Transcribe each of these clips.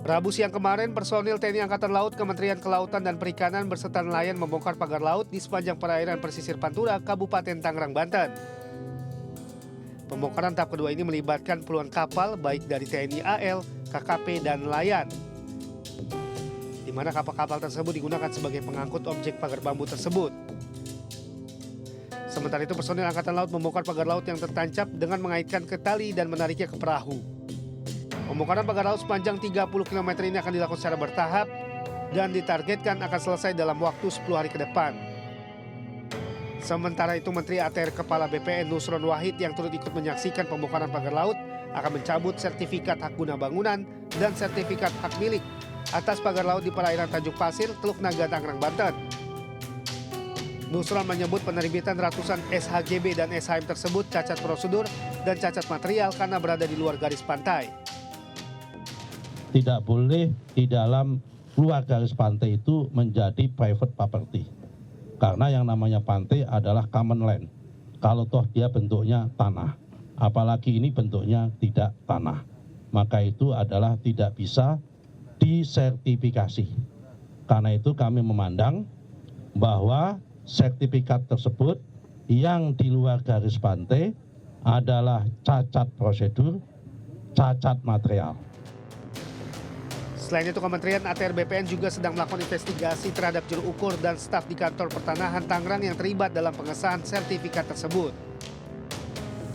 Rabu siang kemarin, personil TNI Angkatan Laut, Kementerian Kelautan dan Perikanan berserta nelayan membongkar pagar laut di sepanjang perairan pesisir Pantura, Kabupaten Tangerang, Banten. Pembongkaran tahap kedua ini melibatkan puluhan kapal baik dari TNI AL, KKP, dan nelayan, di mana kapal-kapal tersebut digunakan sebagai pengangkut objek pagar bambu tersebut. Sementara itu, personil Angkatan Laut membongkar pagar laut yang tertancap dengan mengaitkan ke tali dan menariknya ke perahu. Pembongkaran pagar laut sepanjang 30 km ini akan dilakukan secara bertahap dan ditargetkan akan selesai dalam waktu 10 hari ke depan. Sementara itu, Menteri ATR Kepala BPN Nusron Wahid yang turut ikut menyaksikan pembongkaran pagar laut akan mencabut sertifikat hak guna bangunan dan sertifikat hak milik atas pagar laut di perairan Tanjung Pasir, Teluk Naga, Tangerang, Banten. Nusron menyebut penerbitan ratusan SHGB dan SHM tersebut cacat prosedur dan cacat material karena berada di luar garis pantai. Tidak boleh di dalam luar garis pantai itu menjadi private property. Karena yang namanya pantai adalah common land. Kalau toh dia bentuknya tanah, apalagi ini bentuknya tidak tanah, maka itu adalah tidak bisa disertifikasi. Karena itu kami memandang bahwa sertifikat tersebut yang di luar garis pantai adalah cacat prosedur, cacat material. Selain itu, Kementerian ATR BPN juga sedang melakukan investigasi terhadap juru ukur dan staf di kantor pertanahan Tangerang yang terlibat dalam pengesahan sertifikat tersebut.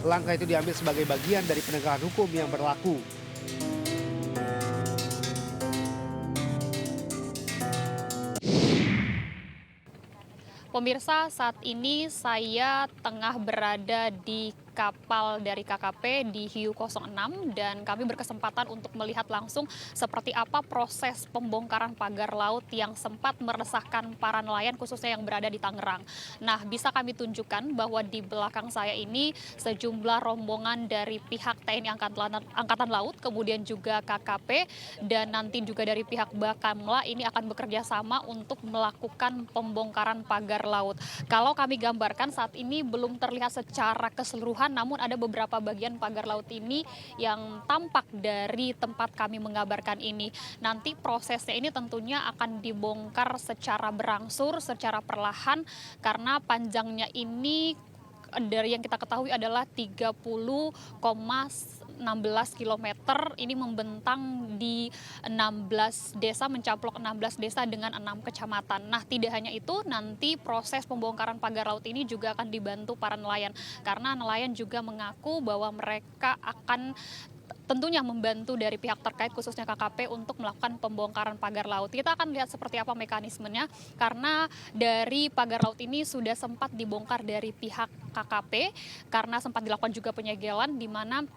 Langkah itu diambil sebagai bagian dari penegakan hukum yang berlaku. Pemirsa, saat ini saya tengah berada di kapal dari KKP di Hiu 06 dan kami berkesempatan untuk melihat langsung seperti apa proses pembongkaran pagar laut yang sempat meresahkan para nelayan khususnya yang berada di Tangerang. Nah, bisa kami tunjukkan bahwa di belakang saya ini sejumlah rombongan dari pihak TNI Angkatan Laut, kemudian juga KKP dan nanti juga dari pihak Bakamla ini akan bekerja sama untuk melakukan pembongkaran pagar laut. Kalau kami gambarkan saat ini belum terlihat secara keseluruhan, namun ada beberapa bagian pagar laut ini yang tampak dari tempat kami mengabarkan ini. Nanti prosesnya ini tentunya akan dibongkar secara berangsur, secara perlahan, karena panjangnya ini dari yang kita ketahui adalah 30,16 km, ini membentang di 16 desa, mencaplok 16 desa dengan 6 kecamatan. Nah, tidak hanya itu, nanti proses pembongkaran pagar laut ini juga akan dibantu para nelayan, karena nelayan juga mengaku bahwa mereka akan tentunya membantu dari pihak terkait khususnya KKP untuk melakukan pembongkaran pagar laut. Kita akan lihat seperti apa mekanismenya, karena dari pagar laut ini sudah sempat dibongkar dari pihak KKP karena sempat dilakukan juga penyegelan, di mana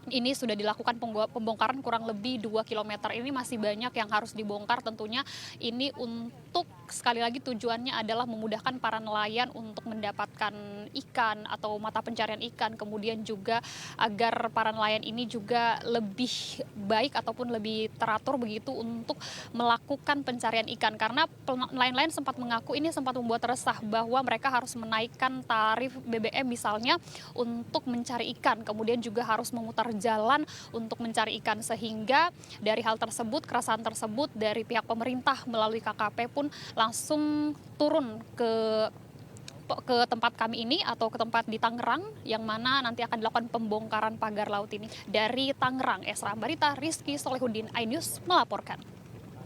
ini sudah dilakukan pembongkaran kurang lebih 2 km. Ini masih banyak yang harus dibongkar tentunya. Ini untuk sekali lagi tujuannya adalah memudahkan para nelayan untuk mendapatkan ikan atau mata pencarian ikan. Kemudian juga agar para nelayan ini juga lebih baik ataupun lebih teratur begitu untuk melakukan pencarian ikan. Karena nelayan-nelayan sempat mengaku ini sempat membuat resah bahwa mereka harus menaikkan tarif BBM misalnya untuk mencari ikan. Kemudian juga harus memutar jalan untuk mencari ikan, sehingga dari hal tersebut, keresahan tersebut dari pihak pemerintah melalui KKP pun langsung turun ke tempat kami ini atau ke tempat di Tangerang yang mana nanti akan dilakukan pembongkaran pagar laut ini. Dari Tangerang, Esra Ambarita, Rizky Solehuddin, iNews melaporkan.